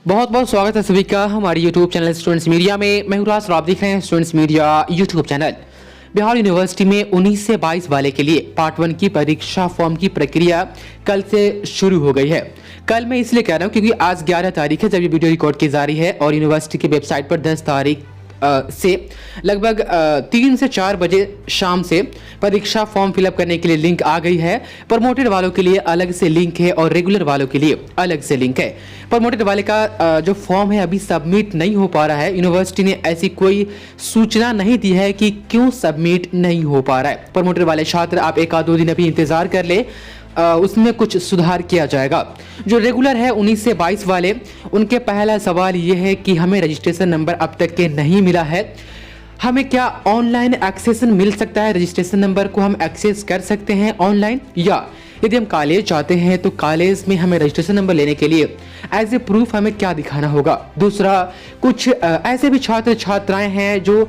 बहुत बहुत स्वागत है सभी का हमारे YouTube चैनल स्टूडेंट्स मीडिया में। मैं हूं राज और आप देख रहे हैं students media YouTube channel. Bihar university में 19 से 22 वाले के लिए पार्ट 1 की परीक्षा फॉर्म की प्रक्रिया कल से शुरू हो गई है। कल मैं इसलिए कह रहा हूं क्योंकि आज 11 तारीख है जब ये वीडियो रिकॉर्ड की जा रही है और यूनिवर्सिटी की वेबसाइट पर 10 तारीख से लगभग 3 से 4 बजे शाम से परीक्षा फॉर्म फिलअप करने के लिए लिंक आ गई है। प्रमोटेड वालों के लिए अलग से लिंक है और रेगुलर वालों के लिए अलग से लिंक है। प्रमोटेड वाले का जो फॉर्म है अभी सबमिट नहीं हो पा रहा है। यूनिवर्सिटी ने ऐसी कोई सूचना नहीं दी है कि क्यों सबमिट नहीं हो पा रहा है। प्रमोटेड वाले छात्र आप 1-2 दिन अभी इंतजार कर ले, उसमें कुछ सुधार किया जाएगा। जो रेगुलर है 19 से 22 वाले, उनके पहला सवाल ये है कि हमें रजिस्ट्रेशन नंबर अब तक के नहीं मिला है। हमें क्या ऑनलाइन एक्सेस मिल सकता है? रजिस्ट्रेशन नंबर को हम एक्सेस कर सकते हैं ऑनलाइन, या यदि हम कॉलेज जाते हैं तो कॉलेज में हमें रजिस्ट्रेशन नंबर लेने के लिए एज ए प्रूफ हमें क्या दिखाना होगा? दूसरा, कुछ ऐसे भी छात्र छात्राएं हैं जो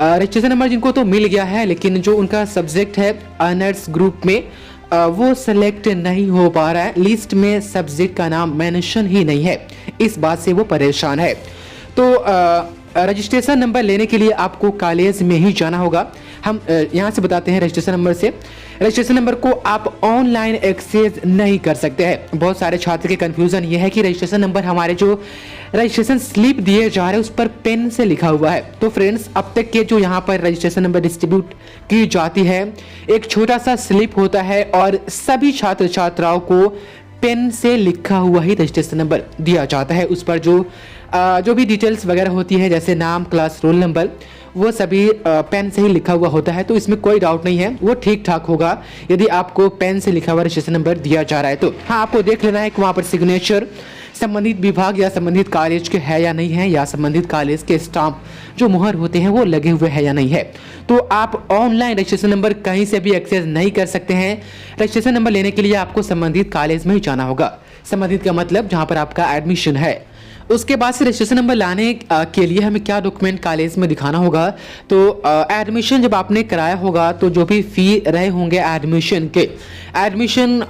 रजिस्ट्रेशन नंबर जिनको तो मिल गया है लेकिन जो उनका सब्जेक्ट है ऑनर्स ग्रुप में वो सेलेक्ट नहीं हो पा रहा है। लिस्ट में सब्जेक्ट का नाम मेंशन ही नहीं है, इस बात से वो परेशान है। तो रजिस्ट्रेशन नंबर लेने के लिए आपको कॉलेज में ही जाना होगा। हम यहाँ से बताते हैं रजिस्ट्रेशन नंबर से। रजिस्ट्रेशन नंबर को आप ऑनलाइन एक्सेस नहीं कर सकते हैं। बहुत सारे छात्र के कंफ्यूजन ये है कि रजिस्ट्रेशन नंबर हमारे जो रजिस्ट्रेशन स्लिप दिए जा रहे हैं उस पर पेन से लिखा हुआ है। तो फ्रेंड्स, अब तक के जो यहाँ पर रजिस्ट्रेशन नंबर डिस्ट्रीब्यूट की जाती है एक छोटा सा स्लिप होता है और सभी छात्र छात्राओं को पेन से लिखा हुआ ही रजिस्ट्रेशन नंबर दिया जाता है। उस पर जो भी डिटेल्स वगैरह होती है जैसे नाम, क्लास, रोल नंबर, वो सभी पेन से ही लिखा हुआ होता है। तो इसमें कोई डाउट नहीं है, वो ठीक ठाक होगा यदि आपको पेन से लिखा हुआ रजिस्ट्रेशन नंबर दिया जा रहा है। तो हाँ, आपको देख लेना है कि वहाँ पर सिग्नेचर संबंधित विभाग या संबंधित कॉलेज के है या नहीं है, या संबंधित कॉलेज के स्टाम्प जो मुहर होते हैं वो लगे हुए हैं या नहीं है। तो आप ऑनलाइन रजिस्ट्रेशन नंबर कहीं से भी एक्सेस नहीं कर सकते हैं। रजिस्ट्रेशन नंबर लेने के लिए आपको संबंधित कॉलेज में ही जाना होगा। संबंधित का मतलब जहाँ पर आपका एडमिशन है। उसके बाद से रजिस्ट्रेशन नंबर लाने के लिए हमें क्या डॉक्यूमेंट कॉलेज में दिखाना होगा? तो एडमिशन जब आपने कराया होगा तो जो भी फी रहे होंगे एडमिशन के, एडमिशन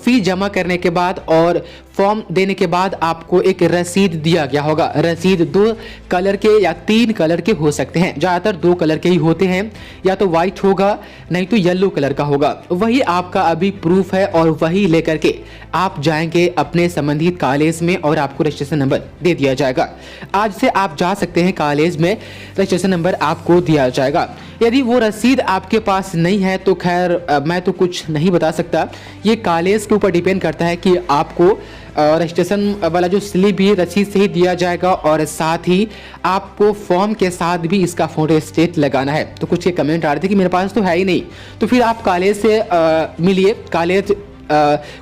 फी जमा करने के बाद और फॉर्म देने के बाद आपको एक रसीद दिया गया होगा। रसीद 2 कलर के या 3 कलर के हो सकते हैं, ज़्यादातर 2 कलर के ही होते हैं, या तो वाइट होगा नहीं तो येलो कलर का होगा। वही आपका अभी प्रूफ है और वही लेकर के आप जाएंगे अपने संबंधित कॉलेज में और आपको रजिस्ट्रेशन नंबर दे दिया जाएगा। आज से आप जा सकते हैं कॉलेज में, रजिस्ट्रेशन नंबर आपको दिया जाएगा। यदि वो रसीद आपके पास नहीं है तो खैर मैं तो कुछ नहीं बता सकता, ये कॉलेज के ऊपर डिपेंड करता है कि आपको रजिस्ट्रेशन वाला जो स्लिप भी रसीद से ही दिया जाएगा और साथ ही आपको फॉर्म के साथ भी इसका फोटो स्टेट लगाना है। तो कुछ के कमेंट आ रहे थे कि मेरे पास तो है ही नहीं, तो फिर आप कॉलेज से मिलिए। कॉलेज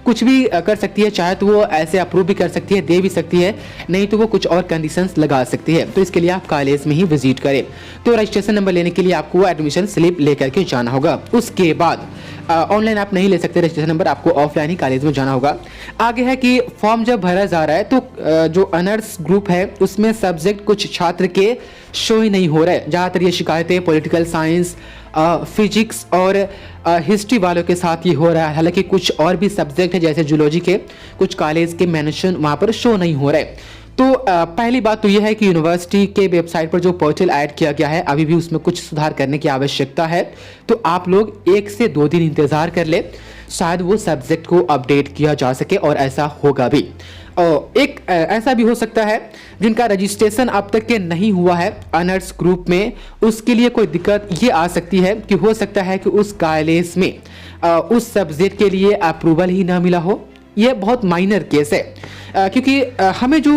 कुछ भी कर सकती है, चाहे तो वो ऐसे अप्रूव भी कर सकती है, दे भी सकती है, नहीं तो वो कुछ और कंडीशंस लगा सकती है। तो इसके लिए आप कॉलेज में ही विजिट करें। तो रजिस्ट्रेशन नंबर लेने के लिए आपको एडमिशन स्लिप लेकर के जाना होगा। उसके बाद ऑनलाइन आप नहीं ले सकते रजिस्ट्रेशन नंबर, आपको ऑफलाइन ही कॉलेज में जाना होगा। आगे है कि फॉर्म जब भरा जा रहा है तो जो ऑनर्स ग्रुप है उसमें सब्जेक्ट कुछ छात्र के शो ही नहीं हो रहे। ज़्यादातर ये शिकायतें पॉलिटिकल साइंस, फिजिक्स और हिस्ट्री वालों के साथ ये हो रहा है। हालांकि कुछ और भी सब्जेक्ट है जैसे जूलॉजी के कुछ कॉलेज के मेंशन वहाँ पर शो नहीं हो रहे। तो पहली बात तो यह है कि यूनिवर्सिटी के वेबसाइट पर जो पोर्टल ऐड किया गया है अभी भी उसमें कुछ सुधार करने की आवश्यकता है। तो आप लोग 1 से 2 दिन इंतजार कर ले, शायद वो सब्जेक्ट को अपडेट किया जा सके और ऐसा होगा भी। और एक ऐसा भी हो सकता है जिनका रजिस्ट्रेशन अब तक के नहीं हुआ है ऑनर्स ग्रुप में, उसके लिए कोई दिक्कत ये आ सकती है कि हो सकता है कि उस कॉलेज में उस सब्जेक्ट के लिए अप्रूवल ही ना मिला हो। ये बहुत माइनर केस है, क्योंकि हमें जो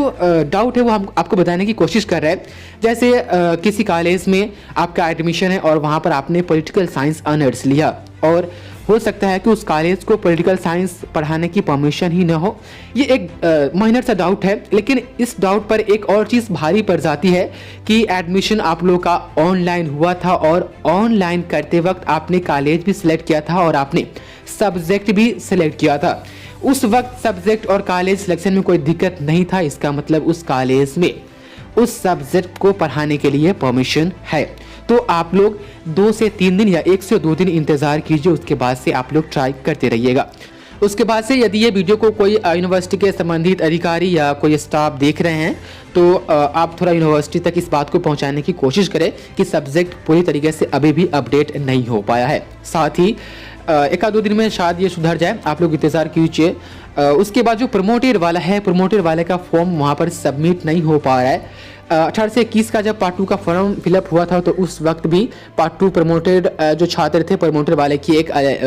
डाउट है वो हम आपको बताने की कोशिश कर रहे हैं। जैसे किसी कॉलेज में आपका एडमिशन है और वहाँ पर आपने पॉलिटिकल साइंस ऑनर्स लिया और हो सकता है कि उस कॉलेज को पॉलिटिकल साइंस पढ़ाने की परमिशन ही ना हो। ये एक माइनर सा डाउट है, लेकिन इस डाउट पर एक और चीज़ भारी पड़ जाती है कि एडमिशन आप लोगों का ऑनलाइन हुआ था और ऑनलाइन करते वक्त आपने कॉलेज भी सिलेक्ट किया था और आपने सब्जेक्ट भी सिलेक्ट किया था। उस वक्त सब्जेक्ट और कॉलेज सिलेक्शन में कोई दिक्कत नहीं था, इसका मतलब उस कॉलेज में उस सब्जेक्ट को पढ़ाने के लिए परमिशन है। तो आप लोग 2 से 3 दिन या 1 से 2 दिन इंतजार कीजिए, उसके बाद से आप लोग ट्राई करते रहिएगा। उसके बाद से यदि ये वीडियो को कोई यूनिवर्सिटी के संबंधित अधिकारी या कोई स्टाफ देख रहे हैं तो आप थोड़ा यूनिवर्सिटी तक इस बात को पहुंचाने की कोशिश करें कि सब्जेक्ट पूरी तरीके से अभी भी अपडेट नहीं हो पाया है। साथ ही एक आध दो दिन में शायद ये सुधर जाए, आप लोग इंतज़ार कीजिए। उसके बाद जो प्रमोटेड वाला है, प्रमोटेड वाले का फॉर्म वहाँ पर सबमिट नहीं हो पा रहा है। 18 से 21 का जब पार्ट 2 का फॉर्म फिलअप हुआ था तो उस वक्त भी पार्ट 2 प्रमोटेड जो छात्र थे प्रमोटेड वाले की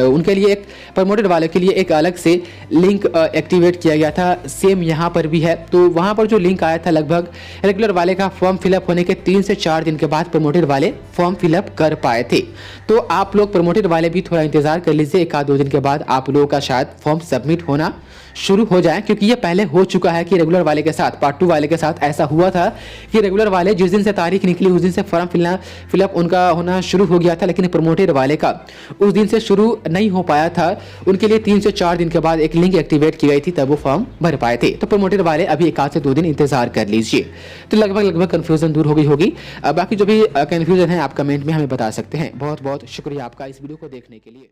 उनके लिए एक प्रमोटेड वाले के लिए एक अलग से लिंक एक्टिवेट किया गया था। सेम यहाँ पर भी है। तो वहाँ पर जो लिंक आया था लगभग रेगुलर वाले का फॉर्म फिलअप होने के 3 से 4 दिन के बाद प्रमोटेड वाले फॉर्म फिलअप कर पाए थे। तो आप लोग प्रमोटेड वाले भी थोड़ा इंतजार कर लीजिए, एक आध दो दिन के बाद आप लोगों का शायद फॉर्म सबमिट होना शुरू हो जाए, क्योंकि ये पहले हो चुका है कि रेगुलर वाले के साथ, पार्ट 2 वाले के साथ ऐसा हुआ था कि रेगुलर वाले जिस दिन से तारीख निकली उस दिन से फॉर्म फिलअप उनका होना शुरू हो गया था, लेकिन प्रमोटेड वाले का उस दिन से शुरू नहीं हो पाया था। उनके लिए 3 से 4 दिन के बाद एक लिंक एक्टिवेट की गई थी, तब वो फॉर्म भर पाए थे। तो प्रमोटेड वाले अभी 1 आध से 2 दिन इंतजार कर लीजिए। तो लगभग कंफ्यूजन दूर हो गई होगी। बाकी जो भी कंफ्यूजन है आप कमेंट में हमें बता सकते हैं। बहुत बहुत शुक्रिया आपका इस वीडियो को देखने के लिए।